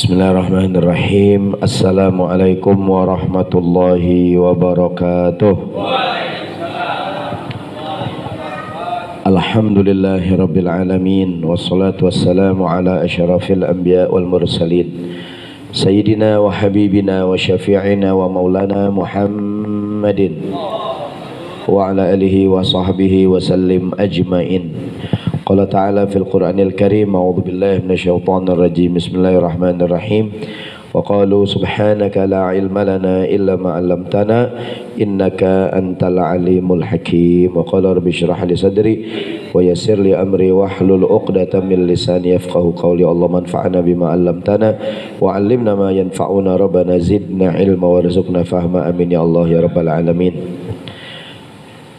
Bismillahirrahmanirrahim. Assalamualaikum warahmatullahi wabarakatuh. Alhamdulillahirabbil alamin wassalatu wassalamu ala asyrafil anbiya wal mursalin sayyidina wa habibina wa syafi'ina wa maulana Muhammadin wa ala alihi wa sahbihi wa sallim ajmain. Qala ta'ala fil Qur'anil Karim, a'udzu billahi minasyaitonir rajim. Bismillahirrahmanirrahim. Wa qalu subhanaka la ilma lana illa ma 'allamtana innaka antal alimul hakim. Wa qala rabbi shrah li sadri wa yassir li amri wahlul 'uqdatam min lisani yafqahu qawli. Allahumma anfa'na bima 'allamtana wa 'allimna ma yanfa'una rabbana zidna ilma warzuqna fahma. Amin ya Allah ya rabbal alamin.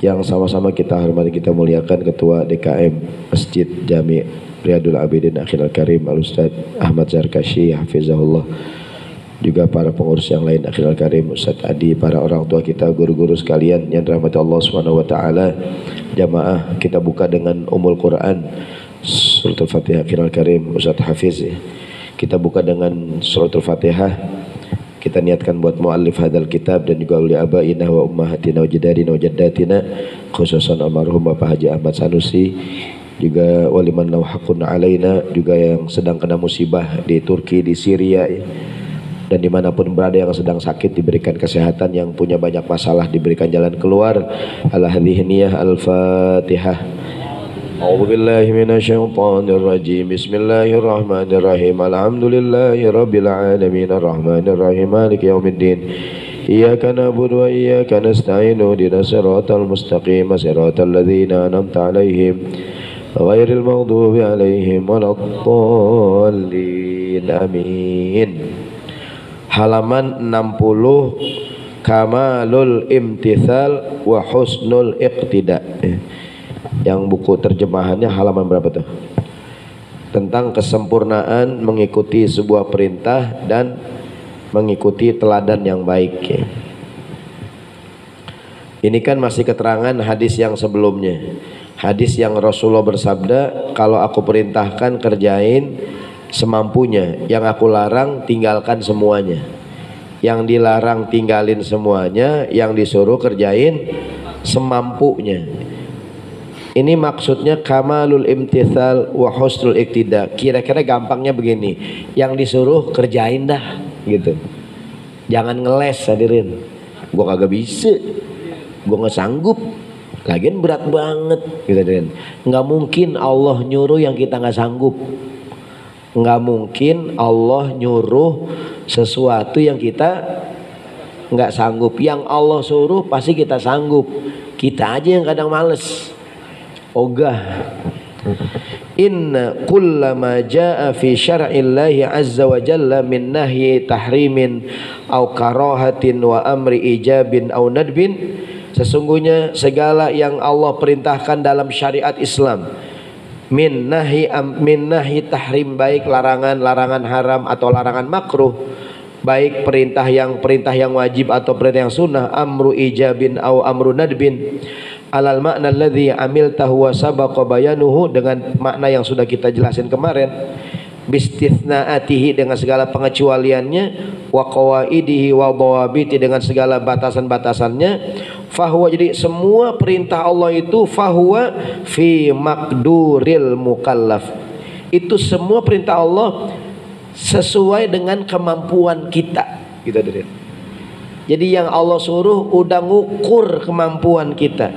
Yang sama-sama kita hormati, kita muliakan Ketua DKM Masjid Jami' Riyadul Abidin Akhil Al-Karim Al-Ustaz Ahmad Zarkashi Hafizahullah, juga para pengurus yang lain Akhil Al-Karim, Ustaz Adi, para orang tua kita, guru-guru sekalian yang dirahmati Allah Subhanahu wa taala. Jamaah, kita buka dengan Ummul Quran Suratul Fatihah. Akhil Al-Karim Ustaz Hafiz, kita buka dengan Suratul Fatihah. Kita niatkan buat muallif hadal kitab dan juga uli abaina wa ummahatina wa jadadina wa jaddatina, khususan almarhum Bapak Haji Ahmad Sanusi, juga waliman lahu haqqun alaina, juga yang sedang kena musibah di Turki, di Syria, dan dimanapun berada yang sedang sakit diberikan kesehatan, yang punya banyak masalah diberikan jalan keluar. Ala hadhihi niyah. Al-Fatihah. A'udzu billahi minasyaitonir rajim. Bismillahirrahmanirrahim. Alhamdulillahi rabbil alamin arrahmanir rahim maliki yaumiddin. Iyyaka na'budu wa iyyaka nasta'in. Ihdinas siratal mustaqim, siratal ladzina an'amta 'alaihim ghairil maghdubi 'alaihim waladdallin. Amin. Halaman 60, Kamalul Imtithal wa Husnul Iqtida. Yang buku terjemahannya halaman berapa tuh? Tentang kesempurnaan mengikuti sebuah perintah dan mengikuti teladan yang baik. Ini kan masih keterangan hadis yang sebelumnya. Hadis yang Rasulullah bersabda, kalau aku perintahkan kerjain semampunya, yang aku larang tinggalkan semuanya. Yang dilarang tinggalin semuanya, yang disuruh kerjain semampunya. Ini maksudnya kamalul imtithal wa husnul iqtida. Kira-kira gampangnya begini, yang disuruh kerjain dah gitu. Jangan ngeles, hadirin. Gua kagak bisa, gua nggak sanggup, lagian berat banget gitu, hadirin. Nggak mungkin Allah nyuruh yang kita nggak sanggup. Nggak mungkin Allah nyuruh sesuatu yang kita nggak sanggup. Yang Allah suruh pasti kita sanggup. Kita aja yang kadang males, ogah. Inna kullama jaa fi syar'illahi azza wa jalla min nahyi tahrimin au karahatin wa amri ijabin au nadbin. Sesungguhnya segala yang Allah perintahkan dalam syariat Islam, min nahyi tahrim, baik larangan haram atau larangan makruh, baik perintah yang wajib atau perintah yang sunnah, amru ijabin au amru nadbin, alal makna alladhi amiltahu wa sabaqa bayanuhu, dengan makna yang sudah kita jelasin kemarin, bistithnaatihi, dengan segala pengecualiannya, wa qawaidihi wa dhawabiti, dengan segala batasan-batasannya, fahuwa, jadi semua perintah Allah itu fahuwa fi maqduril mukallaf, itu semua perintah Allah sesuai dengan kemampuan kita gitu. Jadi yang Allah suruh udah ngukur kemampuan kita,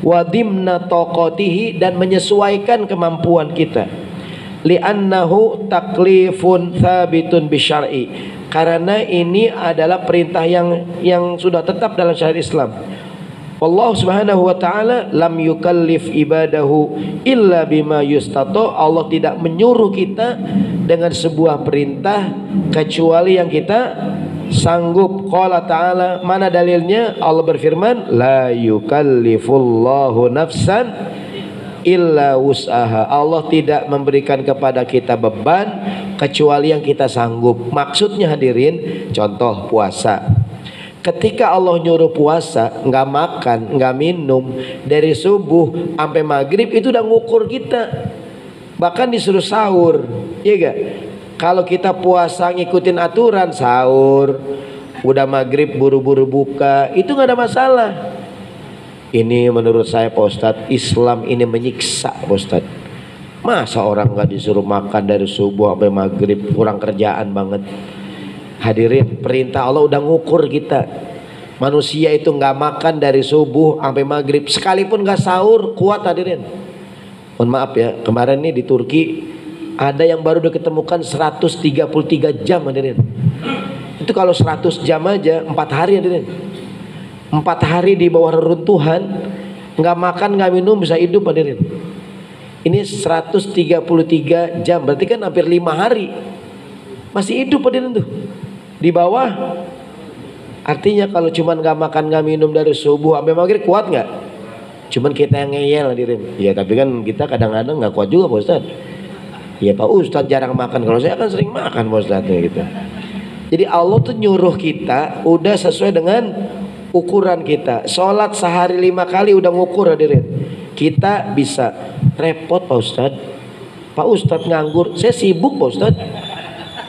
wadimna taqatihi, dan menyesuaikan kemampuan kita, li'annahu taklifun thabitun bisyar'i, karena ini adalah perintah yang sudah tetap dalam syariat Islam. Allah Subhanahu wa taala lam yukallif ibadahu illa bima yustato, Allah tidak menyuruh kita dengan sebuah perintah kecuali yang kita sanggup. Qala ta'ala, mana dalilnya? Allah berfirman, la yukallifullahu nafsan illa wus'aha, Allah tidak memberikan kepada kita beban kecuali yang kita sanggup. Maksudnya hadirin, contoh puasa. Ketika Allah nyuruh puasa, nggak makan, nggak minum dari subuh sampai maghrib, itu udah ngukur kita. Bahkan disuruh sahur, iya gak? Kalau kita puasa ngikutin aturan, sahur, udah maghrib buru-buru buka, itu nggak ada masalah. Ini menurut saya Pak Ustadz, Islam ini menyiksa Pak Ustadz. Masa orang nggak disuruh makan dari subuh sampai maghrib, kurang kerjaan banget. Hadirin, perintah Allah udah ngukur kita. Manusia itu nggak makan dari subuh sampai maghrib, sekalipun nggak sahur kuat hadirin. Mohon maaf ya, kemarin nih di Turki ada yang baru diketemukan 133 jam hadirin. Itu kalau 100 jam aja 4 hari hadirin. 4 hari di bawah reruntuhan, nggak makan nggak minum bisa hidup hadirin. Ini 133 jam, berarti kan hampir 5 hari masih hidup hadirin tuh di bawah. Artinya kalau cuman nggak makan nggak minum dari subuh sampai maghrib kuat nggak? Cuman kita yang ngeyel hadirin. Ya tapi kan kita kadang-kadang nggak kuat juga Pak Ustadz. Ya Pak Ustadz jarang makan, kalau saya kan sering makan Pak Ustadz gitu. Jadi Allah tuh nyuruh kita udah sesuai dengan ukuran kita. Sholat sehari 5 kali udah ngukur hadirin. Kita bisa. Repot Pak Ustadz. Pak Ustadz nganggur, saya sibuk Pak Ustadz.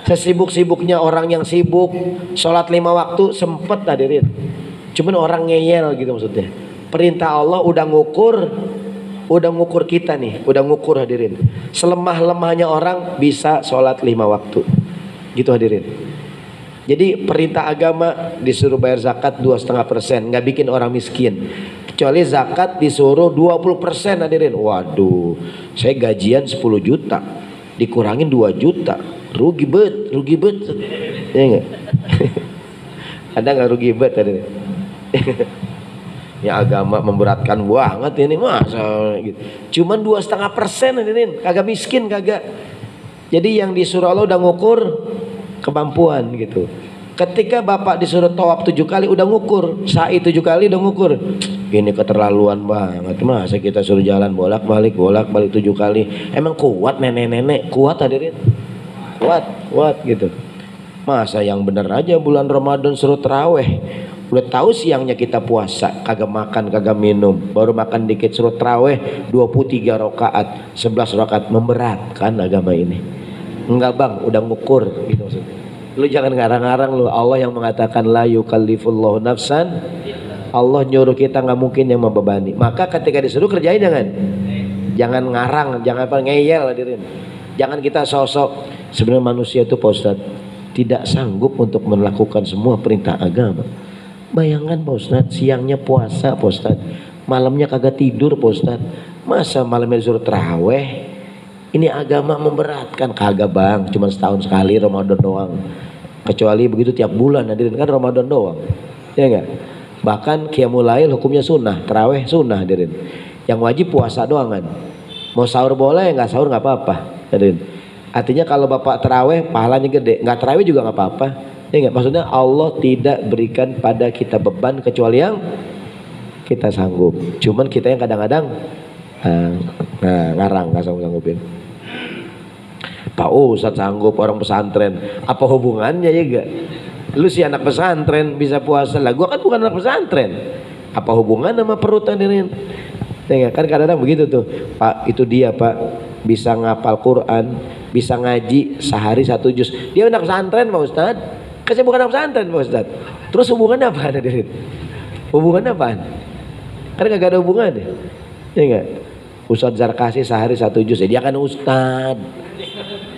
Sesibuk-sibuknya orang yang sibuk, sholat 5 waktu sempet hadirin. Cuman orang ngeyel gitu maksudnya. Perintah Allah udah ngukur kita nih, udah ngukur hadirin. Selemah-lemahnya orang bisa sholat 5 waktu, gitu hadirin. Jadi perintah agama disuruh bayar zakat 2,5%, nggak bikin orang miskin. Kecuali zakat disuruh 20% hadirin. Waduh, saya gajian 10 juta, dikurangin 2 juta, rugi bet. Ya enggak? Ada nggak rugi bet hadirin? Ya agama memberatkan banget ini masa gitu. Cuman 2,5% hadirin, kagak miskin kagak. Jadi yang disuruh Allah udah ngukur kemampuan gitu. Ketika bapak disuruh tawaf 7 kali udah ngukur, sa'i 7 kali udah ngukur. Ini keterlaluan banget, masa kita suruh jalan bolak-balik 7 kali. Emang kuat nenek-nenek? Kuat hadirin? Kuat gitu. Masa yang bener aja bulan Ramadan suruh taraweh. Udah tahu siangnya kita puasa, kagak makan, kagak minum, baru makan dikit suruh taraweh 23 rakaat, 11 rakaat, memberatkan agama ini. Enggak bang, udah ngukur gitu maksudnya. Lu jangan ngarang-ngarang lu. Allah yang mengatakan la yukallifullahu nafsan. Allah nyuruh kita, nggak mungkin yang membebani. Maka ketika disuruh kerjain jangan ngarang, jangan ngeyel hadirin. Jangan kita sosok. Sebenarnya manusia itu Pak Ustadz tidak sanggup untuk melakukan semua perintah agama. Bayangkan Pak Ustadz, siangnya puasa Pak Ustadz, malamnya kagak tidur Pak Ustadz. Masa malamnya disuruh taraweh? Ini agama memberatkan. Kagak bang, cuma setahun sekali Ramadan doang. Kecuali begitu tiap bulan hadirin, kan Ramadan doang. Ya enggak? Bahkan qiyamul lail hukumnya sunnah, taraweh sunnah hadirin. Yang wajib puasa doang kan. Mau sahur boleh, nggak sahur nggak apa-apa hadirin. Artinya kalau bapak taraweh pahalanya gede, nggak taraweh juga nggak apa-apa. Ya enggak? Maksudnya Allah tidak berikan pada kita beban kecuali yang kita sanggup. Cuman kita yang kadang-kadang ngarang, nggak sanggup-sanggupin. Pak Ustadz sanggup, orang pesantren, apa hubungannya ya gak? Lu si anak pesantren bisa puasa lah, gua kan bukan anak pesantren. Apa hubungan sama perut hadirin? Ya, kan kadang-kadang begitu tuh. Pak, itu dia Pak, bisa ngapal Quran, bisa ngaji sehari 1 juz. Dia anak pesantren Pak Ustadz. Kan saya bukan anak pesantren Pak Ustadz. Terus hubungannya apa hadirin? Hubungannya apaan? Kan gak ada hubungan ya? Ya enggak? Ustadz Zarkasi sehari 1 juz, ya dia kan ustadz.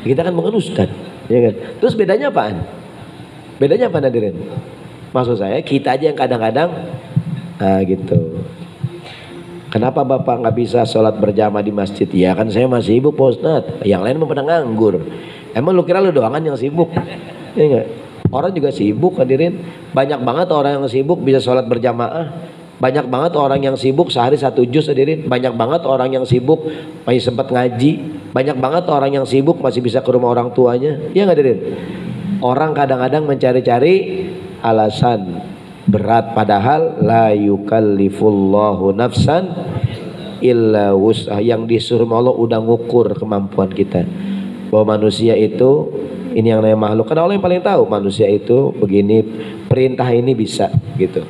Kita kan bukan ustadz, ya kan? Terus bedanya apaan? Bedanya apa hadirin? Maksud saya kita aja yang kadang-kadang gitu. Kenapa bapak nggak bisa sholat berjamaah di masjid? Ya kan saya masih sibuk Pak Ustadz. Yang lain mau pada nganggur. Emang lu kira lu doangan yang sibuk? Ya enggak? Orang juga sibuk hadirin. Banyak banget orang yang sibuk bisa sholat berjamaah. Banyak banget orang yang sibuk sehari 1 juz hadirin. Banyak banget orang yang sibuk masih sempat ngaji. Banyak banget orang yang sibuk masih bisa ke rumah orang tuanya. Iya nggak hadirin? Orang kadang-kadang mencari-cari alasan berat, padahal la yukallifullahu nafsan illa wus'ah. Yang disuruh Allah udah ngukur kemampuan kita. Bahwa manusia itu, ini yang namanya makhluk, karena Allah yang paling tahu manusia itu begini, perintah ini bisa gitu.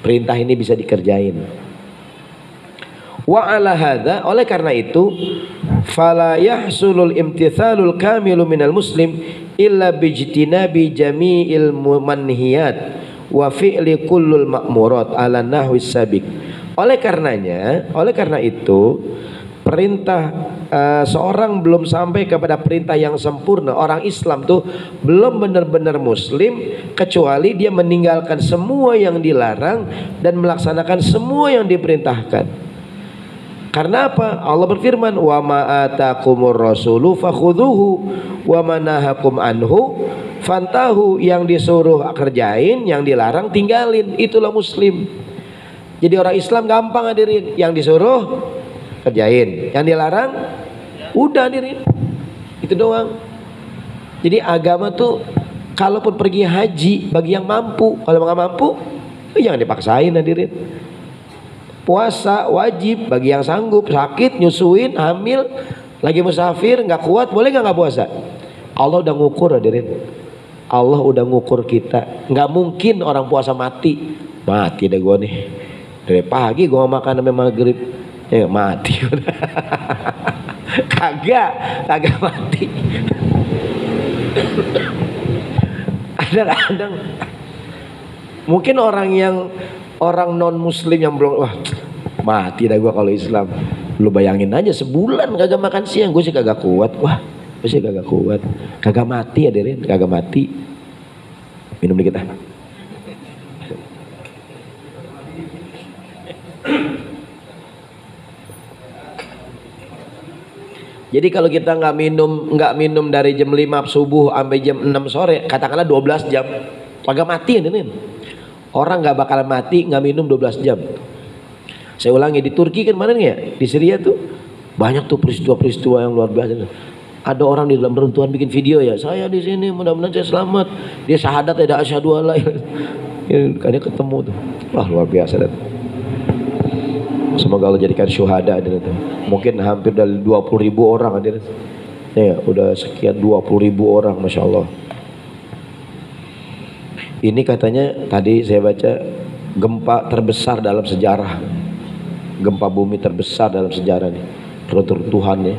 Perintah ini bisa dikerjain. Wa ala hadza, oleh karena itu, fala yahsulul imtithalul kamilu minal muslim, illa bijtinabi jami'il manhiyat wa fi'li kullul ma'murat ala nahwi sabiq. Oleh karena itu perintah seorang belum sampai kepada perintah yang sempurna. Orang Islam tuh belum benar-benar muslim kecuali dia meninggalkan semua yang dilarang dan melaksanakan semua yang diperintahkan. Karena apa? Allah berfirman, wa ma atakumur rasulu fakhudhuhu wa ma nahakum anhu fantahu. Yang disuruh kerjain, yang dilarang tinggalin. Itulah muslim. Jadi orang Islam gampang hadirin, yang disuruh kerjain, yang dilarang udah hadirin, itu doang. Jadi agama tuh kalaupun pergi haji bagi yang mampu, kalau nggak mampu jangan dipaksain hadirin. Puasa wajib bagi yang sanggup, sakit, nyusuin, hamil, lagi musafir, nggak kuat, boleh nggak puasa? Allah udah ngukur hadirin, Allah udah ngukur kita. Nggak mungkin orang puasa mati dah gue nih, dari pagi gue makan sampai maghrib ya mati. kagak mati. Kadang-kadang mungkin orang non muslim yang belum, wah mati dah gua kalau Islam. Lu bayangin aja sebulan kagak makan siang, gue sih kagak kuat. Wah gue sih kagak kuat. Kagak mati hadirin, kagak mati. Minum dikit ah. Jadi kalau kita nggak minum dari jam 5 subuh sampai jam 6 sore, katakanlah 12 jam, kagak mati ini. Orang nggak bakalan mati nggak minum 12 jam. Saya ulangi, di Turki kan kemarin ya, di Syria tuh banyak tuh peristiwa-peristiwa yang luar biasa. Ada orang di dalam runtuhan bikin video ya, saya di sini mudah-mudahan saya selamat. Dia syahadat ada asyhadu alla ilaha illallah. Kadang ketemu tuh, wah luar biasa dah. Semoga Allah jadikan syuhada hadirin. Mungkin hampir dari 20.000 orang hadirin. Ya, udah sekian 20.000 orang, masya Allah. Ini katanya tadi saya baca gempa terbesar dalam sejarah, gempa bumi terbesar dalam sejarah nih, runtuhannya.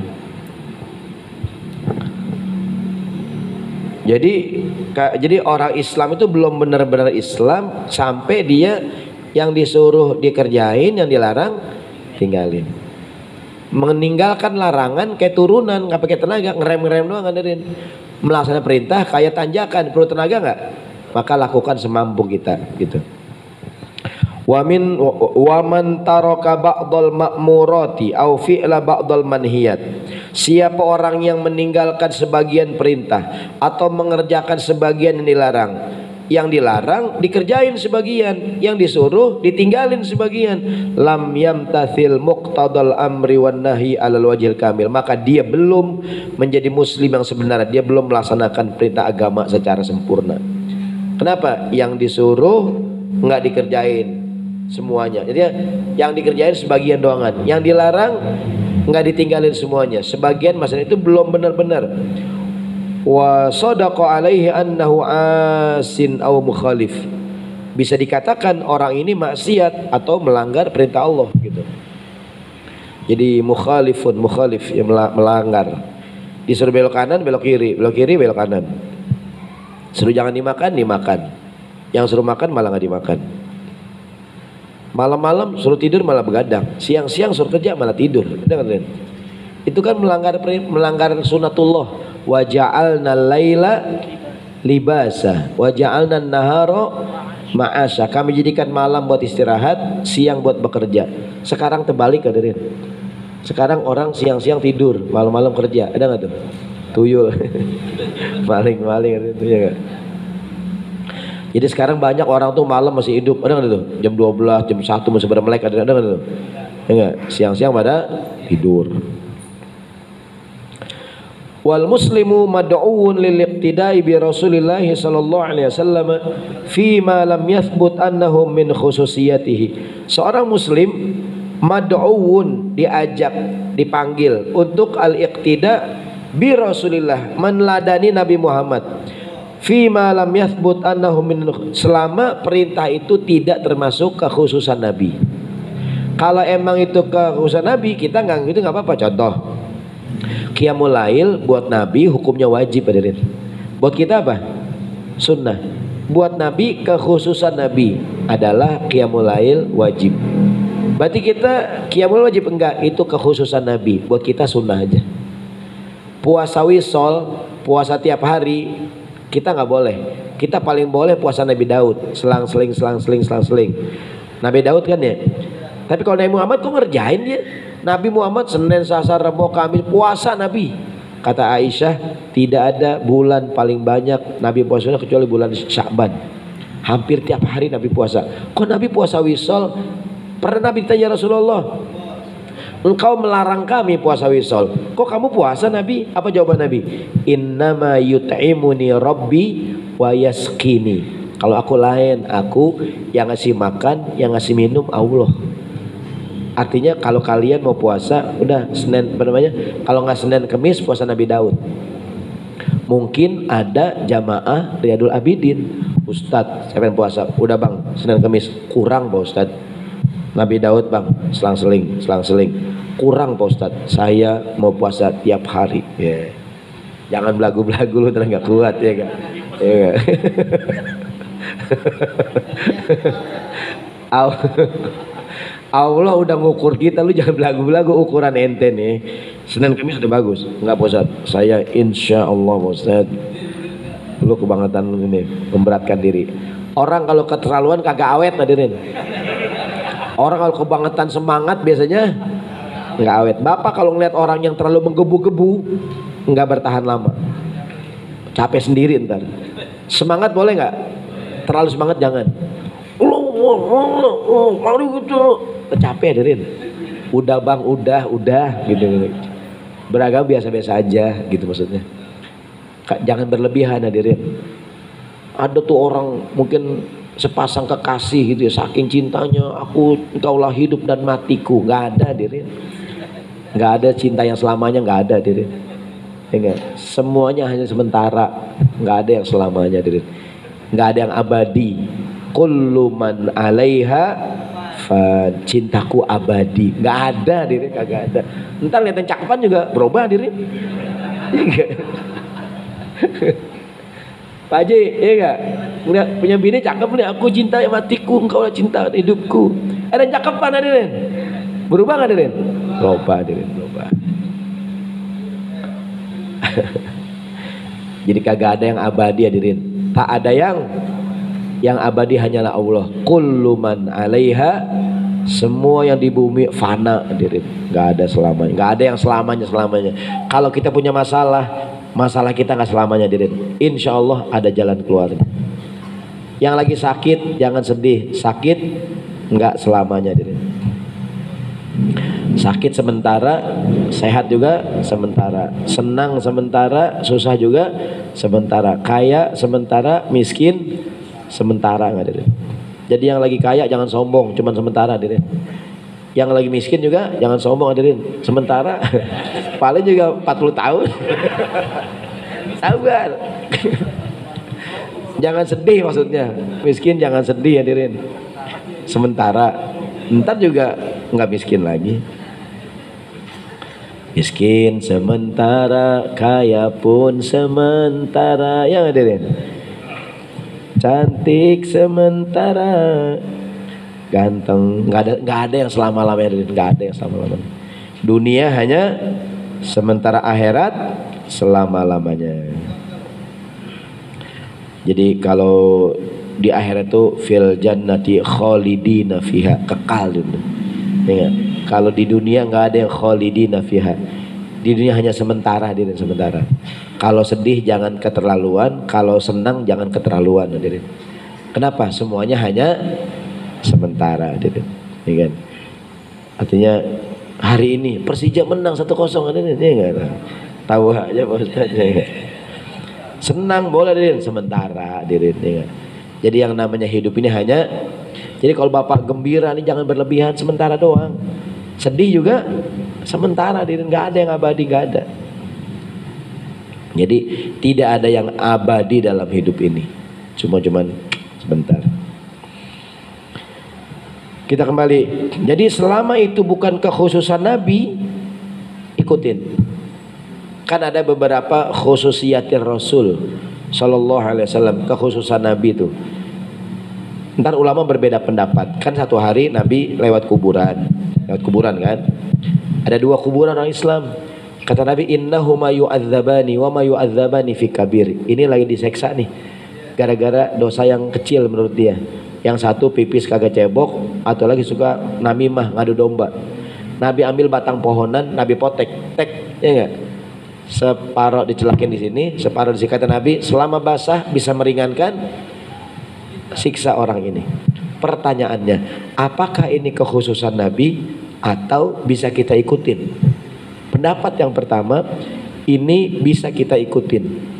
Jadi orang Islam itu belum benar-benar Islam sampai dia yang disuruh dikerjain, yang dilarang tinggalin. Meninggalkan larangan kayak turunan, nggak pakai tenaga, ngerem doang hadirin. Melaksanakan perintah kayak tanjakan, perlu tenaga nggak? Maka lakukan semampu kita, gitu. Wa man taraka ba'dal ma'murati au fi'la ba'dal manhiyat. Siapa orang yang meninggalkan sebagian perintah atau mengerjakan sebagian yang dilarang. Yang dilarang dikerjain sebagian, yang disuruh ditinggalin sebagian. Lam yamtathil muqtadal amri wan nahi alal wajhil kamil. Maka dia belum menjadi muslim yang sebenarnya, dia belum melaksanakan perintah agama secara sempurna. Kenapa? Yang disuruh nggak dikerjain semuanya. Jadi yang dikerjain sebagian doangan, yang dilarang nggak ditinggalin semuanya. Sebagian masalah itu belum benar-benar. Wa sadaqa alaihi annahu asin aw mukhalif. Bisa dikatakan orang ini maksiat atau melanggar perintah Allah gitu. Jadi mukhalif yang melanggar. Disuruh belok kanan, belok kiri, belok kanan. Suruh jangan dimakan. Yang suruh makan malah nggak dimakan. Malam-malam suruh tidur malah begadang. Siang-siang suruh kerja malah tidur. Itu kan melanggar sunatullah. Wa ja'alna laila libasa wa ja'alna nahara ma'asha. Kami jadikan malam buat istirahat, siang buat bekerja. Sekarang terbalik hadirin. Sekarang orang siang-siang tidur, malam-malam kerja. Ada nggak tuh? Tuyul. maling itu ya gak? Jadi sekarang banyak orang tuh malam masih hidup. Ada nggak tuh? Jam 12, jam 1 masih pada melek. Ada nggak tuh? Ya gak? Siang-siang pada tidur. Wal muslimu mad'uun lil iqtida'i bi Rasulillah sallallahu alaihi wasallam fi ma lam yathbut annahu min khususiyatihi. Seorang muslim mad'uun, diajak, dipanggil untuk al-iqtida bi Rasulillah, meneladani Nabi Muhammad. Fi ma lam yathbut annahu min, selama perintah itu tidak termasuk kekhususan Nabi. Kalau emang itu kekhususan Nabi, kita nggak apa-apa. Contoh, Qiyamul Lail buat Nabi hukumnya wajib hadirin. Buat kita apa? Sunnah. Buat Nabi, kekhususan Nabi adalah qiyamul lail wajib. Berarti kita qiyamul wajib enggak, itu kekhususan Nabi. Buat kita sunnah aja. Puasa wisol, puasa tiap hari, kita nggak boleh. Kita paling boleh puasa Nabi Daud, selang-seling. Nabi Daud kan ya. Tapi kalau Nabi Muhammad kok ngerjain dia? Nabi Muhammad Senin, Selasa, Rabu, Kamis puasa Nabi. Kata Aisyah, tidak ada bulan paling banyak Nabi puasanya kecuali bulan Sya'ban. Hampir tiap hari Nabi puasa. Kok Nabi puasa wisol? Pernah Nabi tanya Rasulullah, engkau melarang kami puasa wisol, kok kamu puasa Nabi? Apa jawaban Nabi? Innama yut'imuni Rabbi wa yaskini. Kalau aku lain, aku yang ngasih makan, yang ngasih minum Allah. Artinya kalau kalian mau puasa, udah Senin apa namanya? Kalau nggak Senin Kemis puasa Nabi Daud. Mungkin ada jamaah Riyadul Abidin, Ustadz saya pengen puasa, udah bang Senin Kemis, kurang Pak Ustadz. Nabi Daud bang selang-seling, kurang Pak Ustadz, saya mau puasa tiap hari. Yeah. Jangan belagu-belagu lu terus nggak kuat ya kan? Yeah. Allah udah ngukur kita, lu jangan belagu-belagu. Ukuran ente nih Senin Kamis udah bagus, nggak Pak Ustadz, saya insya Allah Pak Ustadz, lu kebangetan lu ini, memberatkan diri. Orang kalau keterlaluan kagak awet hadirin. Orang kalau kebangetan semangat biasanya nggak awet. Bapak kalau ngeliat orang yang terlalu menggebu-gebu nggak bertahan lama, capek sendiri ntar. Semangat boleh nggak? Terlalu semangat jangan. Mari gitu, capek hadirin. Udah bang, udah gitu. Beragam biasa-biasa aja gitu maksudnya. Jangan berlebihan hadirin. Ada tuh orang mungkin sepasang kekasih gitu ya, saking cintanya, aku engkaulah hidup dan matiku. Nggak ada hadirin. Nggak ada cinta yang selamanya, nggak ada hadirin. Ya, semuanya hanya sementara, nggak ada yang selamanya hadirin. Nggak ada yang abadi. Kullu man 'alaiha fan, cintaku abadi. Nggak ada hadirin, kagak ada. Ntar liatin cakepan juga berubah hadirin. Pak Haji, iya gak? Punya bini cakep nih, aku cinta matiku, engkau lah cinta hidupku. Ada yang cakepan hadirin, berubah gak hadirin? Berubah hadirin, berubah. Jadi kagak ada yang abadi hadirin. Tak ada yang abadi hanyalah Allah. Kullu man 'alaiha, semua yang di bumi fana hadirin. Gak ada selamanya, gak ada yang selamanya. Kalau kita punya masalah kita nggak selamanya hadirin. Insya Allah ada jalan keluar. Yang lagi sakit jangan sedih, sakit nggak selamanya hadirin. Sakit sementara, sehat juga sementara, senang sementara, susah juga sementara, kaya sementara, miskin sementara nggak hadirin. Jadi yang lagi kaya jangan sombong, cuman sementara hadirin. Yang lagi miskin juga jangan sombong hadirin, sementara. Paling juga 40 tahun. Sabar. Jangan sedih maksudnya. Miskin jangan sedih hadirin, sementara. Ntar juga nggak miskin lagi. Miskin sementara, kaya pun sementara. Ya hadirin. Cantik sementara, ganteng, nggak ada yang selama-lamanya, nggak ada yang selama-lamanya. Dunia hanya sementara, akhirat selama-lamanya. Jadi kalau di akhirat itu fil jannati khalidina fiha, kekal itu. Ingat, kalau di dunia nggak ada yang khalidina fiha. Di dunia hanya sementara, hadirin, sementara. Kalau sedih jangan keterlaluan, kalau senang jangan keterlaluan hadirin. Kenapa? Semuanya hanya sementara hadirin. Ya kan? Artinya hari ini Persija menang 1-0 hadirin, ya enggak? Tahu aja Pak Ustaz, ya. Senang boleh hadirin, sementara hadirin, ya kan? Jadi yang namanya hidup ini hanya, jadi kalau Bapak gembira nih jangan berlebihan, sementara doang. Sedih juga sementara hadirin, nggak ada yang abadi, nggak ada. Jadi tidak ada yang abadi dalam hidup ini, cuman sebentar. Kita kembali. Jadi selama itu bukan kekhususan Nabi, ikutin. Kan ada beberapa khususiyatir Rasul, Sallallahu alaihi wasallam, kekhususan Nabi itu. Ntar ulama berbeda pendapat. Kan satu hari Nabi lewat kuburan kan. Ada dua kuburan orang Islam. Kata Nabi, innahuma yu'adzabani wa ma yu'adzabani fi kabir. Ini lagi diseksa nih, gara-gara dosa yang kecil menurut dia. Yang satu pipis kagak cebok, atau lagi suka namimah, ngadu domba. Nabi ambil batang pohonan, Nabi potek, tek, ya enggak? Separuh dicelakin di sini, separuh di sini. Kata Nabi, selama basah bisa meringankan siksa orang ini. Pertanyaannya, apakah ini kekhususan Nabi atau bisa kita ikutin? Pendapat yang pertama, ini bisa kita ikutin.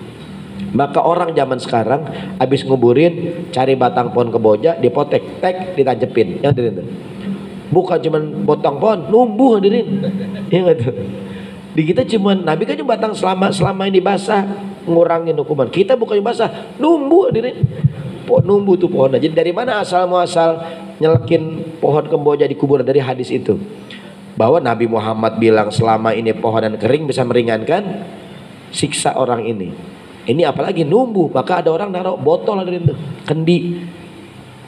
Maka orang zaman sekarang habis nguburin, cari batang pohon kemboja, dipotek, tek, ditancepin. Ya hadirin tuh. Bukan cuman potong pohon, numbuh hadirin. Ya enggak tuh. Di kita cuman, Nabi kan cuma batang selama ini basah, ngurangin hukuman. Kita bukan basah, numbuh hadirin. Numbuh tuh pohonnya. Jadi dari mana asal muasal nyelekin pohon kemboja di kuburan? Dari hadis itu, bahwa Nabi Muhammad bilang selama ini pohonan kering bisa meringankan siksa orang ini. Ini apalagi numbuh, maka ada orang naruh botol hadirin tuh, kendi.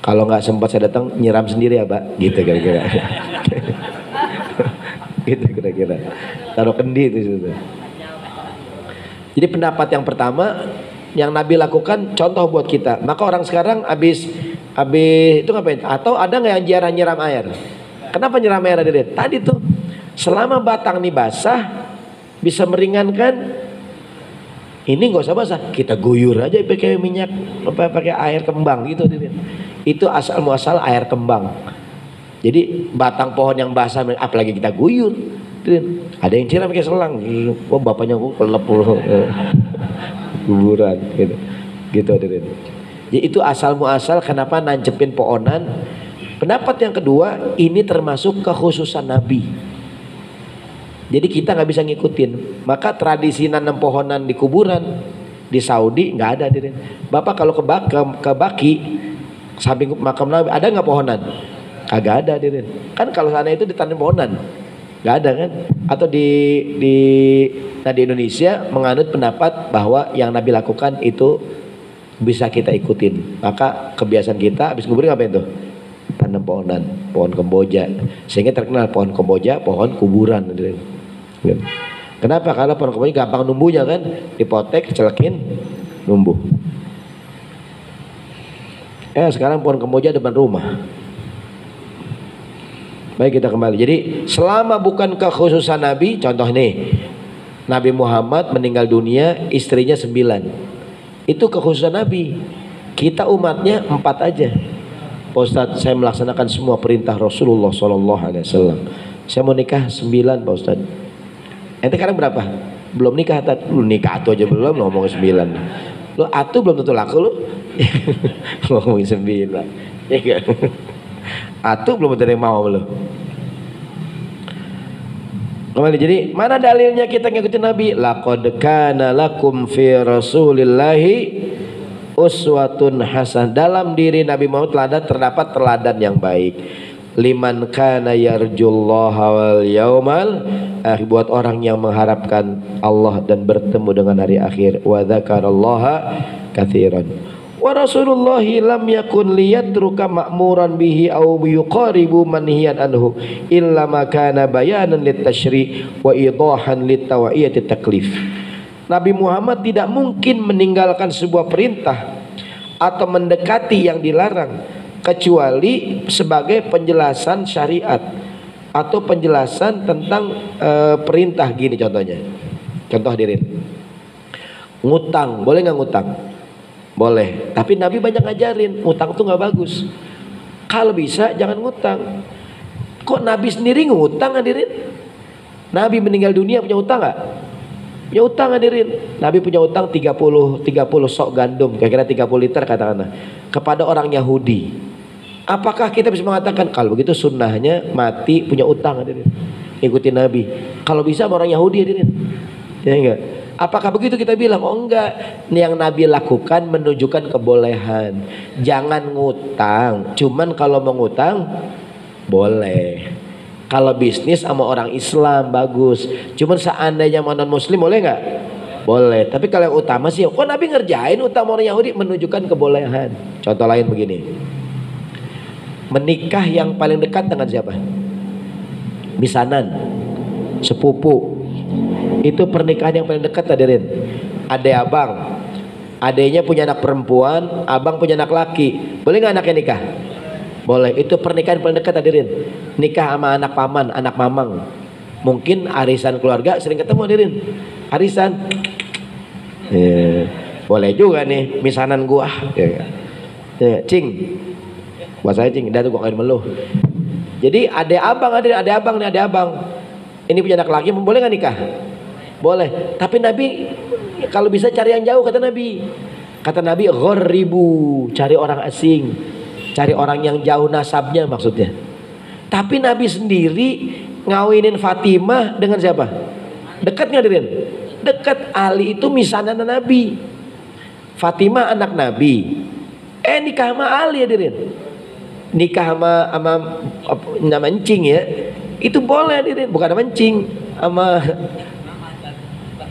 Kalau nggak sempat saya datang, nyiram sendiri ya Pak, gitu kira-kira. Gitu kira-kira, taruh kendi itu situ. Jadi pendapat yang pertama yang Nabi lakukan contoh buat kita. Maka orang sekarang habis itu ngapain? Atau ada nggak yang jarang nyiram air? Kenapa nyiram air hadirin? Tadi tuh selama batang nih basah bisa meringankan. Ini nggak usah basah, kita guyur aja pakai minyak, pakai air kembang gitu hadirin. Itu asal muasal air kembang. Jadi batang pohon yang basah, apalagi kita guyur. Ada yang siram pakai selang. Oh bapaknya gue kelep kuburan gitu hadirin. Jadi itu asal muasal kenapa nancepin pohonan. Pendapat yang kedua, ini termasuk kekhususan Nabi. Jadi kita nggak bisa ngikutin. Maka tradisi nanam pohonan di kuburan di Saudi nggak ada hadirin. Bapak kalau ke Baki samping makam Nabi ada nggak pohonan? Kagak ada hadirin. Kan kalau sana itu ditanam pohonan, nggak ada kan? Atau di Indonesia menganut pendapat bahwa yang Nabi lakukan itu bisa kita ikutin. Maka kebiasaan kita habis ngubur ngapain tuh? Tanam pohonan, pohon kemboja. Sehingga terkenal pohon kemboja, pohon kuburan hadirin. Kenapa? Karena pohon kemboja gampang numbuhnya kan, dipotek, celekin, numbuh. Sekarang pohon kemboja depan rumah. Baik, kita kembali. Jadi selama bukan kekhususan Nabi, contoh nih, Nabi Muhammad meninggal dunia, istrinya 9. Itu kekhususan Nabi. Kita umatnya 4 aja. Pak Ustadz, saya melaksanakan semua perintah Rasulullah SAW. Saya mau nikah 9 Pak Ustadz. Ente sekarang berapa? Belum nikah, lu nikah atuh aja belum, lu ngomong 9. Lu atuh belum tentu laku lu. Ngomongin 9. Ya kan? Atuh belum tentu mau lu. Kembali, jadi mana dalilnya kita ngikutin Nabi? Laqad kana lakum fi Rasulillahi uswatun hasan. Dalam diri Nabi Muhammad terdapat teladan yang baik. Liman kana yarjullaha wal yaumal akhir, buat orang yang mengharapkan Allah dan bertemu dengan hari akhir. Wa dzakarallaha katsiran. Wa Rasulullahi lam yakun liyatruka ma'muran bihi aw yuqaribu manhiyan anhu illa ma kana bayanan litashri' wa idahan litawa'iyati taklif. Nabi Muhammad tidak mungkin meninggalkan sebuah perintah atau mendekati yang dilarang kecuali sebagai penjelasan syariat atau penjelasan tentang perintah. Gini contohnya, contoh hadirin, ngutang boleh nggak? Ngutang boleh, tapi Nabi banyak ngajarin ngutang tuh nggak bagus. Kalau bisa jangan ngutang. Kok Nabi sendiri ngutang hadirin? Nabi meninggal dunia punya utang nggak? Punya utang hadirin. Nabi punya utang 30 sok gandum, kira-kira 30 liter katakanlah, kepada orang Yahudi. Apakah kita bisa mengatakan kalau begitu sunnahnya mati punya utang hadirin, ikutin Nabi? Kalau bisa sama orang Yahudi hadirin, ya enggak? Apakah begitu kita bilang? Oh enggak. Yang Nabi lakukan menunjukkan kebolehan. Jangan ngutang. Cuman kalau mengutang boleh. Kalau bisnis sama orang Islam bagus. Cuman seandainya non muslim boleh nggak? Boleh. Tapi kalau yang utama sih, kok Nabi ngerjain utama orang Yahudi menunjukkan kebolehan. Contoh lain begini. Menikah yang paling dekat dengan siapa? Misanan, sepupu. Itu pernikahan yang paling dekat hadirin. Adek abang, adeknya punya anak perempuan, abang punya anak laki. Boleh nggak anaknya nikah? Boleh. Itu pernikahan paling dekat hadirin. Nikah sama anak paman, anak mamang. Mungkin arisan keluarga sering ketemu hadirin. Arisan. Boleh juga nih misanan gua. Cing. Buat saya cing, dah tuh gua kain meluh. Jadi adek abang, adek abang nih, adek abang. Ini punya anak laki, boleh nggak nikah? Boleh. Tapi Nabi kalau bisa cari yang jauh, kata Nabi. Kata Nabi, ghorribu, cari orang asing, cari orang yang jauh nasabnya maksudnya. Tapi Nabi sendiri ngawinin Fatimah dengan siapa? Dekat nggak hadirin? Dekat. Ali itu misanan Nabi, Fatimah anak Nabi. Nikah sama Ali hadirin. Nikah sama nama encing ya. Itu boleh hadirin, bukan nama encing, sama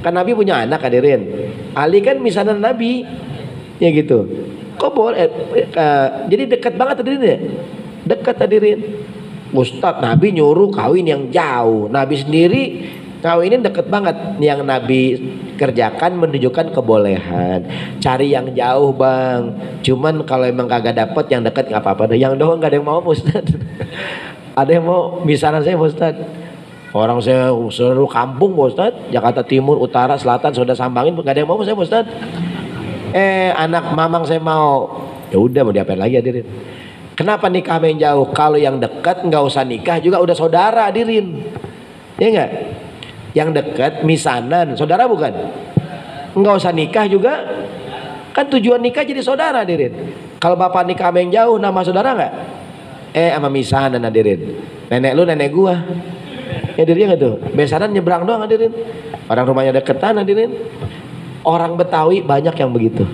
kan Nabi punya anak hadirin. Ali kan misanan Nabi. Ya gitu. Kok boleh? Jadi dekat banget hadirin ya. Dekat hadirin. Ustadz, Nabi nyuruh kawin yang jauh. Nabi sendiri kawinin deket banget. Yang Nabi kerjakan menunjukkan kebolehan. Cari yang jauh bang. Cuman kalau emang kagak dapet yang dekat nggak apa-apa. Yang doang nggak ada yang mau Ustadz. Ada yang mau misanan saya Ustadz. Orang saya seluruh kampung Ustadz, Jakarta Timur, Utara, Selatan sudah sambangin, nggak ada yang mau saya Ustadz. Anak mamang saya mau. Ya udah, mau diapain lagi hadirin. Kenapa nikah yang jauh? Kalau yang dekat nggak usah nikah juga udah saudara hadirin. Ya enggak? Yang dekat misanan, saudara bukan? Nggak usah nikah juga. Kan tujuan nikah jadi saudara hadirin. Kalau bapak nikah yang jauh, nama saudara nggak? Sama misanan hadirin. Nenek lu nenek gua. Ya hadirin tuh. Besaran nyebrang doang hadirin. Orang rumahnya deketan hadirin. Orang Betawi banyak yang begitu.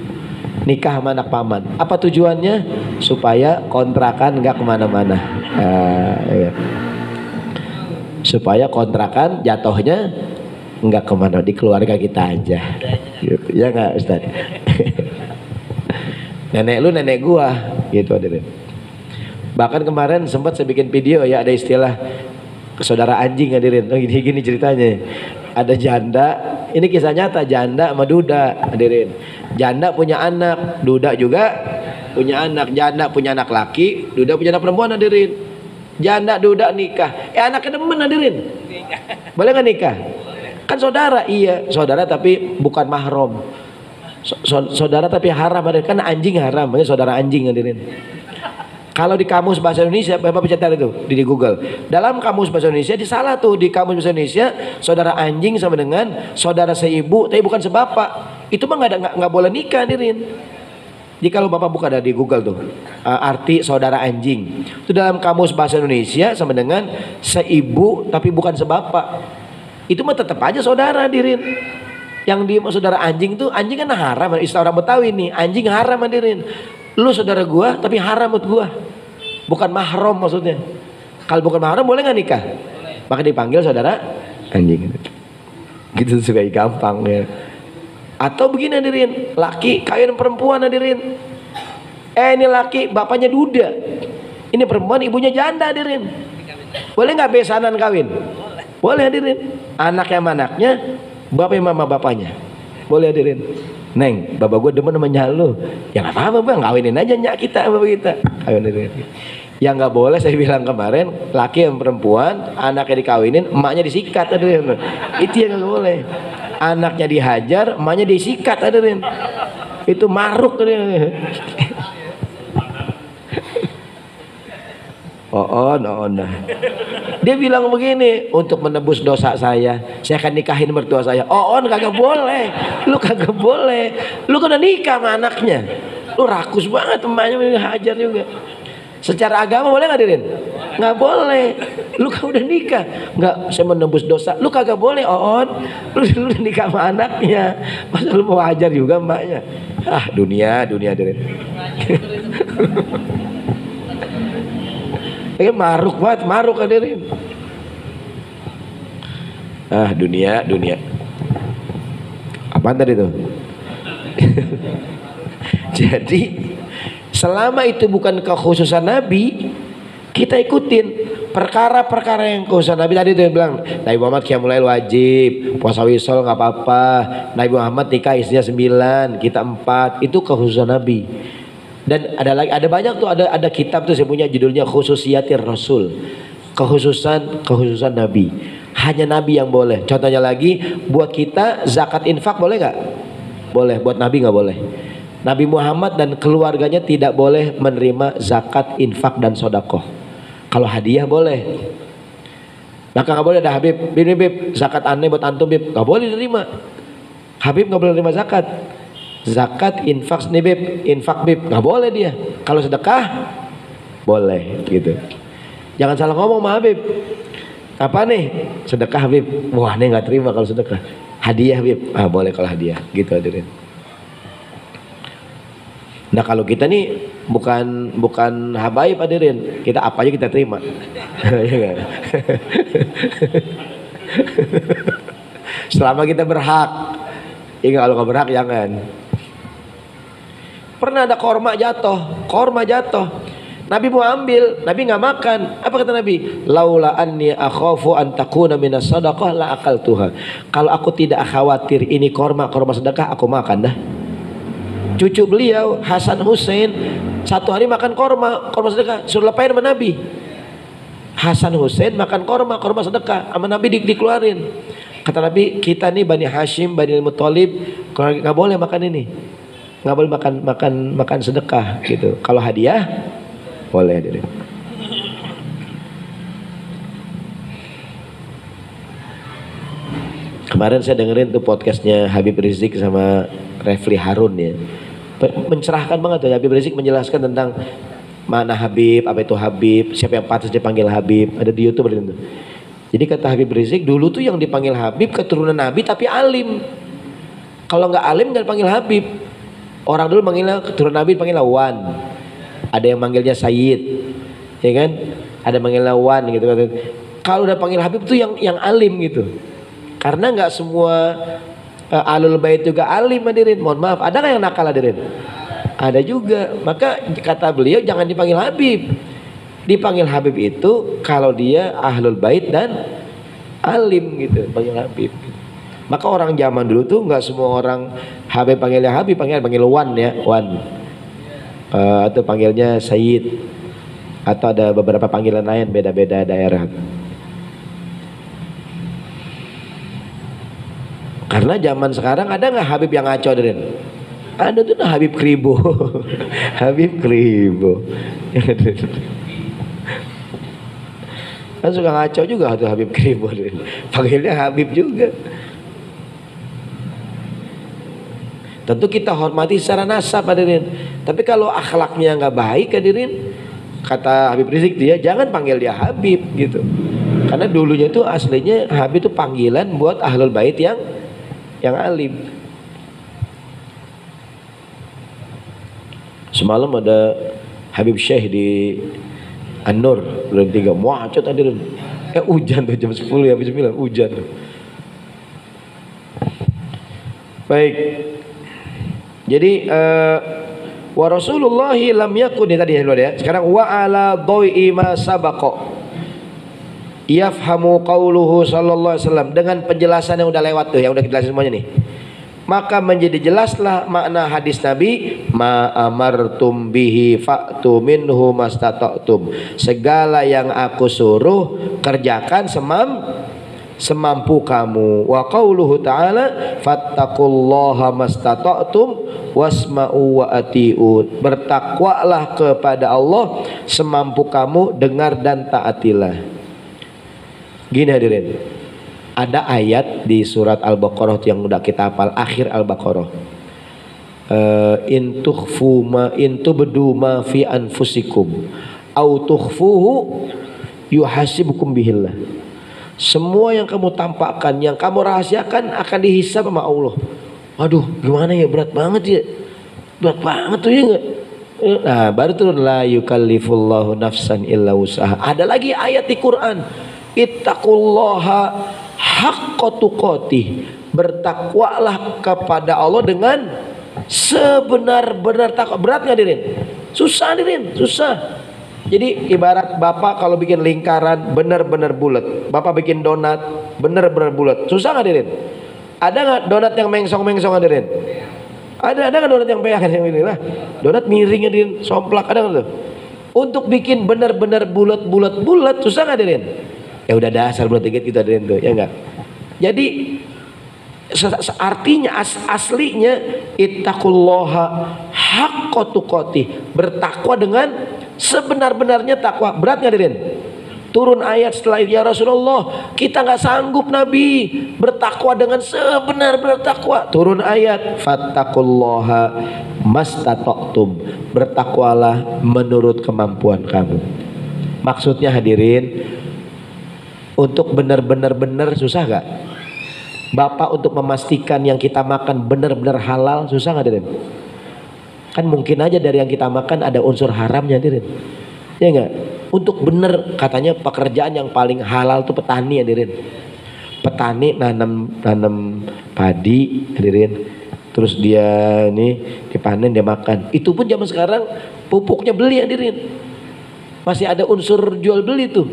Nikah sama anak paman. Apa tujuannya? Supaya kontrakan nggak kemana-mana. Ya. Supaya kontrakan jatuhnya nggak kemana, di keluarga kita aja. Gitu. Ya nggak Ustaz? Nenek lu nenek gua. Gitu hadirin. Bahkan kemarin sempat saya bikin video ya, ada istilah saudara anjing hadirin. Gini ceritanya. Ada janda, ini kisah nyata, janda sama duda hadirin. Janda punya anak, duda juga punya anak. Janda punya anak laki, duda punya anak perempuan hadirin. Janda duda nikah, anaknya demen hadirin. Boleh nggak nikah? Kan saudara, iya saudara tapi bukan mahram. Saudara tapi haram hadirin. Kan anjing haram, makanya saudara anjing hadirin. Kalau di kamus bahasa Indonesia, Bapak bisa cari tuh di Google. Dalam kamus bahasa Indonesia disalah tuh, di kamus bahasa Indonesia saudara anjing sama dengan saudara seibu tapi bukan sebapak. Itu mah nggak boleh nikah hadirin. Jadi kalau Bapak buka ada di Google tuh arti saudara anjing. Itu dalam kamus bahasa Indonesia sama dengan seibu tapi bukan sebapak. Itu mah tetap aja saudara hadirin. Yang di saudara anjing tuh, anjing kan haram, istilah orang Betawi nih, anjing haram hadirin. Lu saudara gua tapi haram buat gua. Bukan mahram maksudnya. Kalau bukan mahram boleh nggak nikah? Maka dipanggil saudara anjing. Gitu supaya gampang ya. Atau begini hadirin, laki kawin perempuan hadirin. Ini laki bapaknya duda. Ini perempuan ibunya janda hadirin. Boleh nggak besanan kawin? Boleh hadirin. Anaknya sama anaknya, bapak sama bapaknya. Boleh hadirin. Neng, bapak gue demen sama nyak lu. Ya nggak apa-apa bang, kawinin aja nyak kita, bapak kita. Kawinin. Yang nggak boleh saya bilang kemarin, laki yang perempuan, anaknya dikawinin, emaknya disikat, hadirin. Itu yang nggak boleh. Anaknya dihajar, emaknya disikat, hadirin. Itu maruk, hadirin. Nah. Dia bilang begini, untuk menebus dosa saya akan nikahin mertua saya. Kagak boleh. Lu kagak boleh. Lu kan udah nikah sama anaknya. Lu rakus banget, emaknya hajar juga. Secara agama boleh nggak hadirin? Nggak boleh. Lu kan udah nikah. Nggak, saya menebus dosa. Lu kagak boleh, Lu udah nikah sama anaknya. Masa lu mau hajar juga emaknya? Dunia hadirin. Maruk banget, maruk hadirin. Apaan tadi tuh? Jadi selama itu bukan kekhususan Nabi, kita ikutin perkara-perkara yang kekhususan Nabi. Tadi tuh yang bilang Nabi Muhammad qiyamul lail wajib, puasa wisol nggak apa-apa, Nabi Muhammad nikah istrinya 9, kita 4, itu kekhususan Nabi. Dan ada lagi, ada banyak tuh, ada kitab tuh saya punya judulnya Khususiyatir Rasul, kekhususan Nabi. Hanya Nabi yang boleh. Contohnya lagi, buat kita zakat infak boleh nggak? Boleh. Buat Nabi nggak boleh. Nabi Muhammad dan keluarganya tidak boleh menerima zakat, infak dan sodakoh. Kalau hadiah boleh. Maka nggak boleh ada Habib, Bib, zakat aneh buat antum Bib, nggak boleh diterima. Habib nggak boleh terima zakat. Zakat, infak nih Bib, infak Bib, nggak boleh dia. Kalau sedekah boleh gitu. Jangan salah ngomong sama Habib. Apa nih? Sedekah Habib. Wah, nih nggak terima kalau sedekah. Hadiah Habib, boleh kalau hadiah. Gitu hadirin. Nah kalau kita nih bukan habaib hadirin, kita apa aja kita terima. Selama kita berhak. Ingat kalau nggak berhak jangan. Pernah ada korma jatuh. Nabi mau ambil, Nabi nggak makan. Apa kata Nabi? Laula anni akhafu an takuna minas sadaqah la akaltuha. Kalau aku tidak khawatir ini korma sedekah, aku makan dah. Cucu beliau Hasan Hussein satu hari makan korma sedekah, suruh lepain sama Nabi. Hasan Hussein makan korma sedekah sama Nabi dikeluarin. Kata Nabi, kita nih Bani Hashim, Bani Muthalib, nggak boleh makan ini, nggak boleh makan sedekah gitu. Kalau hadiah boleh. Diri. Kemarin saya dengerin tuh podcastnya Habib Rizik sama Refli Harun ya. Mencerahkan banget tuh Habib Rizik menjelaskan tentang mana Habib, apa itu Habib, siapa yang pantas dipanggil Habib. Ada di YouTube itu. Jadi kata Habib Rizik, dulu tuh yang dipanggil Habib keturunan Nabi tapi alim. Kalau nggak alim nggak dipanggil Habib. Orang dulu manggilnya keturunan Nabi dipanggilnya Wan. Ada yang manggilnya Sayyid, ya kan? Ada yang manggilnya Wan gitu. Kalau udah panggil Habib tuh yang alim gitu. Karena nggak semua Ahlul Bait juga alim hadirin. Mohon maaf, ada nggak yang nakal hadirin? Ada juga. Maka kata beliau jangan dipanggil Habib. Dipanggil Habib itu kalau dia Ahlul Bait dan alim gitu, panggil Habib. Maka orang zaman dulu tuh nggak semua orang Habib panggilnya Habib, panggil Wan ya, Wan. Atau panggilnya Sayyid. Atau ada beberapa panggilan lain beda-beda daerah. Karena zaman sekarang ada nggak Habib yang ngaco hadirin? Ada tuh Habib Kribo. Habib Kribo. Kan suka ngaco juga tuh Habib Kribo. Panggilnya Habib juga. Tentu kita hormati secara nasab hadirin. Tapi kalau akhlaknya nggak baik hadirin, kata Habib Rizik dia jangan panggil dia Habib gitu. Karena dulunya itu aslinya Habib itu panggilan buat Ahlul Bait yang alim. Semalam ada Habib Syekh di An-Nur bulan 3 macet hadirin. Hujan tuh jam 10 ya, habis 9 hujan. Baik. Jadi wa Rasulullahi lam yakun tadi ya. Sekarang wa ala dhoi ma sabaqa. Yafhamu qauluhu sallallahu alaihi wasallam, dengan penjelasan yang udah lewat tuh, yang udah kita jelasin semuanya nih. Maka menjadi jelaslah makna hadis Nabi, ma amartum bihi fa'tu minhu mastata'tum. Segala yang aku suruh kerjakan semampu kamu. Wa qauluhu ta'ala fattaqullaha mastata'tum wasma'u wa ati'u. Bertakwalah kepada Allah semampu kamu, dengar dan taatilah. Gini hadirin, ada ayat di surat Al-Baqarah yang udah kita hafal, akhir Al-Baqarah. In tubdu ma fi anfusikum au tukhfuhu yuhasibukum bihillah. Semua yang kamu tampakkan, yang kamu rahasiakan akan dihisab sama Allah. Aduh, gimana ya, berat banget ya. Berat banget tuh ya enggak? Nah, baru turun la yukallifullahu nafsan illa usaha. Ada lagi ayat di Quran, ittaqullaha haqqa tuqatih, bertakwalah kepada Allah dengan sebenar-benar takwa. Berat nggak hadirin? Susah hadirin, susah. Jadi ibarat bapak kalau bikin lingkaran benar-benar bulat, bapak bikin donat benar-benar bulat, susah nggak hadirin? Ada nggak donat yang mengsong-mengsong hadirin? Ada nggak donat yang peak yang ini lah? Donat miring hadirin, somplak, ada nggak tuh? Untuk bikin benar-benar bulat susah nggak hadirin? Ya udah dasar bulat dikit gitu hadirin tuh, ya enggak? Jadi artinya aslinya ittaqullaha haqqa tuqatih, bertakwa dengan sebenar-benarnya takwa. Berat nggak hadirin? Turun ayat setelah itu, ya Rasulullah kita nggak sanggup Nabi bertakwa dengan sebenar-benar takwa. Turun ayat fattaqullaha mastata'tum, bertakwalah menurut kemampuan kamu. Maksudnya hadirin, untuk benar-benar susah gak? Bapak untuk memastikan yang kita makan benar-benar halal susah gak hadirin? Kan mungkin aja dari yang kita makan ada unsur haramnya hadirin, ya enggak? Untuk benar, katanya pekerjaan yang paling halal tuh petani hadirin. Petani nanam padi hadirin, terus dia ini dipanen dia makan. Itu pun zaman sekarang pupuknya beli hadirin, masih ada unsur jual beli tuh.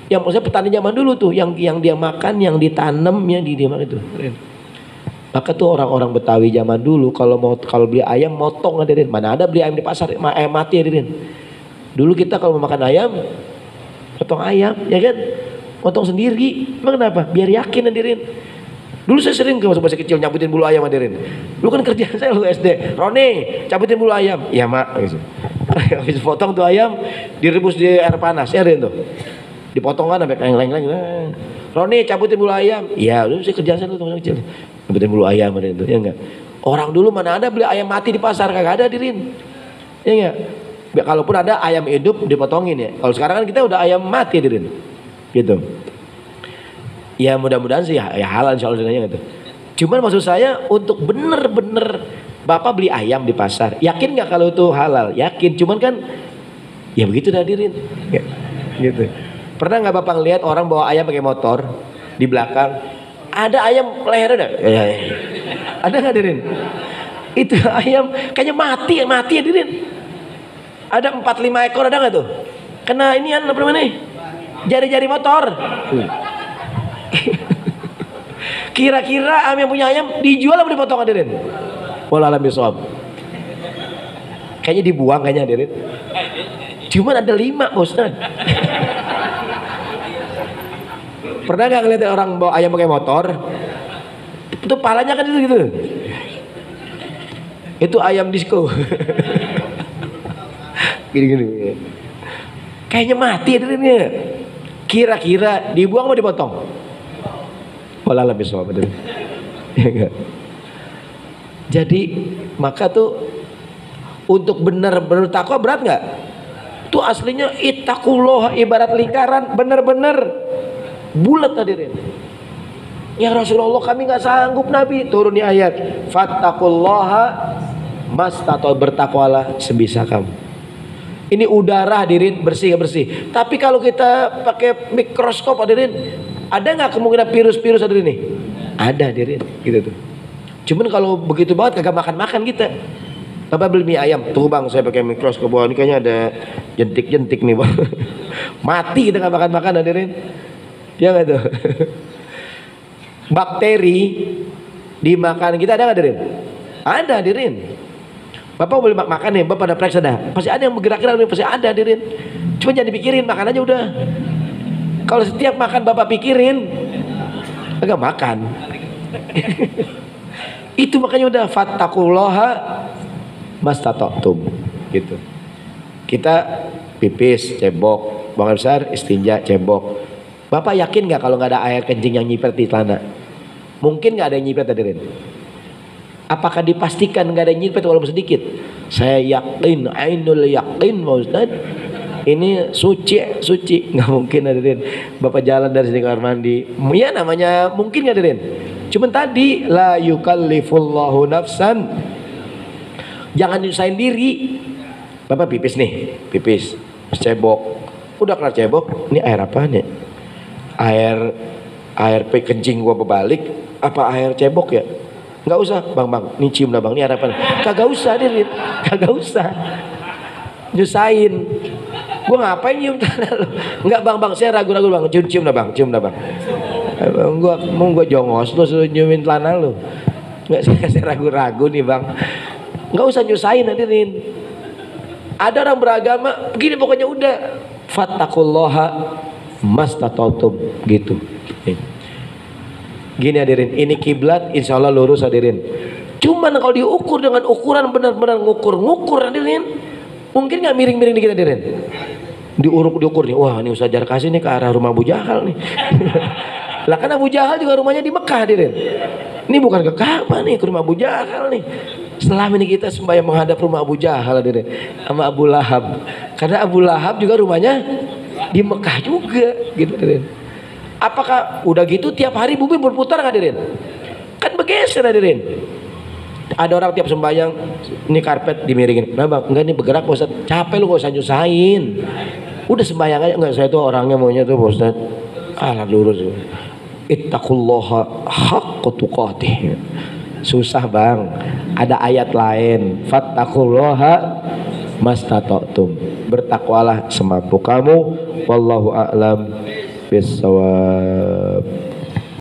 Yang maksudnya petani zaman dulu tuh, yang dia makan, yang ditanam, yang dia makan itu. Maka tuh orang-orang Betawi zaman dulu kalau beli ayam motong hadirin. Mana ada beli ayam di pasar ayam mati hadirin. Dulu kita kalau mau makan ayam, potong ayam, ya kan? Potong sendiri. Emang kenapa? Biar yakin hadirin. Dulu saya sering ke masih kecil nyabutin bulu ayam hadirin. Dulu kan kerjaan saya lu SD. Roni, cabutin bulu ayam. Iya mak. Gitu. Habis potong tuh ayam, direbus di air panas, ya hadirin tuh. Dipotong kan sampai leng-leng. Roni, cabutin bulu ayam. Iya, dulu saya kerjaan saya tuh masih kecil. Cabutin bulu ayam hadirin tuh, ya enggak? Orang dulu mana ada beli ayam mati di pasar, kagak ada hadirin. Ya enggak? Kalaupun ada ayam hidup dipotongin ya. Kalau sekarang kan kita udah ayam mati hadirin. Gitu. Ya mudah-mudahan sih ya halal insyaallah gitu. Cuman maksud saya untuk bener-bener bapak beli ayam di pasar, yakin nggak kalau itu halal? Yakin. Cuman kan ya begitu hadirin. Ya, gitu. Pernah nggak bapak ngeliat orang bawa ayam pakai motor di belakang? Ada ayam lehernya? Ya. Ada nggak hadirin? Itu ayam kayaknya mati hadirin. Ada 4-5 ekor, ada nggak tuh? Kena ini apa namanya? Jari-jari motor. Kira-kira yang punya ayam dijual apa dipotong hadirin? Wallahu a'lam bishawab. Kayaknya dibuang kayaknya hadirin. Cuman ada 5 Ustaz. Pernah nggak ngeliat orang bawa ayam pakai motor? Itu palanya kan itu gitu. Itu ayam disco. Gini. Kayaknya mati hadirinnya. Kira-kira dibuang atau dipotong? Wallah lebih soal betul. Ya enggak? Jadi maka tuh untuk benar-benar takwa berat nggak? Itu aslinya ittaqullah, ibarat lingkaran benar-benar bulat hadirin. Ya Rasulullah kami nggak sanggup Nabi. Turun di ayat fattaqullaha mastata'tum, bertakwalah sebisa kamu. Ini udara hadirin bersih. Tapi kalau kita pakai mikroskop hadirin, ada nggak kemungkinan virus hadirin nih? Ada hadirin, gitu tuh. Cuman kalau begitu banget kagak makan kita. Bapak beli mie ayam, tuh bang saya pakai mikroskop, wah ini kayaknya ada jentik nih bang. Mati kita nggak makan hadirin. Ya nggak tuh. Bakteri di makanan kita ada nggak hadirin? Ada hadirin. Bapak boleh makan nih, bapak pada periksa dah. Pasti ada yang bergerak-gerak, pasti ada hadirin. Cuma jangan dipikirin, makan aja udah. Kalau setiap makan bapak pikirin, agak makan. Itu makanya udah fattaqullaha mastata'tum gitu. Kita pipis cebok, buang air besar istinja cebok. Bapak yakin nggak kalau nggak ada air kencing yang nyiprat di celana? Mungkin nggak ada yang nyiprat hadirin? Apakah dipastikan nggak ada yang nyiprat walaupun sedikit? Saya yakin, ainul yakin Pak Ustaz, ini suci, nggak mungkin hadirin. Bapak jalan dari sini ke kamar mandi, ya namanya mungkin nggak hadirin? Cuman tadi la yukallifullahu nafsan, jangan nyusahin diri. Bapak pipis cebok, udah kelar cebok, ini air apa nih? Air air kencing gua berbalik apa air cebok ya? Nggak usah bang, ini cium dah bang, ini harapan. Kagak usah Dirin, kagak usah nyusahin. Gua ngapain nyium tanah lo? Nggak bang, saya ragu-ragu bang, cium dah bang, gua jongos lo suruh nyiumin tanah lo. Nggak, saya ragu-ragu nih bang. Nggak usah nyusahin Dirin. Ada orang beragama begini pokoknya udah fattaqullaha mastata'tum gitu. Gini hadirin, ini kiblat insya Allah lurus hadirin. Cuman kalau diukur dengan ukuran benar-benar ngukur hadirin, mungkin nggak miring-miring dikit hadirin. Diukur nih, wah ini Ustaz Jarkasi nih ke arah rumah Abu Jahal nih. Lah kan Abu Jahal juga rumahnya di Mekah hadirin. Ini bukan ke Ka'bah nih, ke rumah Abu Jahal nih. Selama ini kita sembahyang menghadap rumah Abu Jahal hadirin, sama Abu Lahab. Karena Abu Lahab juga rumahnya di Mekah juga gitu hadirin. Apakah udah gitu tiap hari bumi berputar hadirin? Kan bergeser hadirin. Ada orang tiap sembahyang ini karpet dimiringin. Nah bang, enggak ini bergerak Pak Ustaz. Capek lu gak usah nyusahin. Udah sembahyang aja. Enggak, saya tuh orangnya maunya tuh Pak Ustaz. Alah lurus. Ittaqullaha haqqa tuqatih. Susah bang. Ada ayat lain. Fattaqullaha mastata'tum. Bertakwalah semampu kamu. Wallahu a'lam bissawab.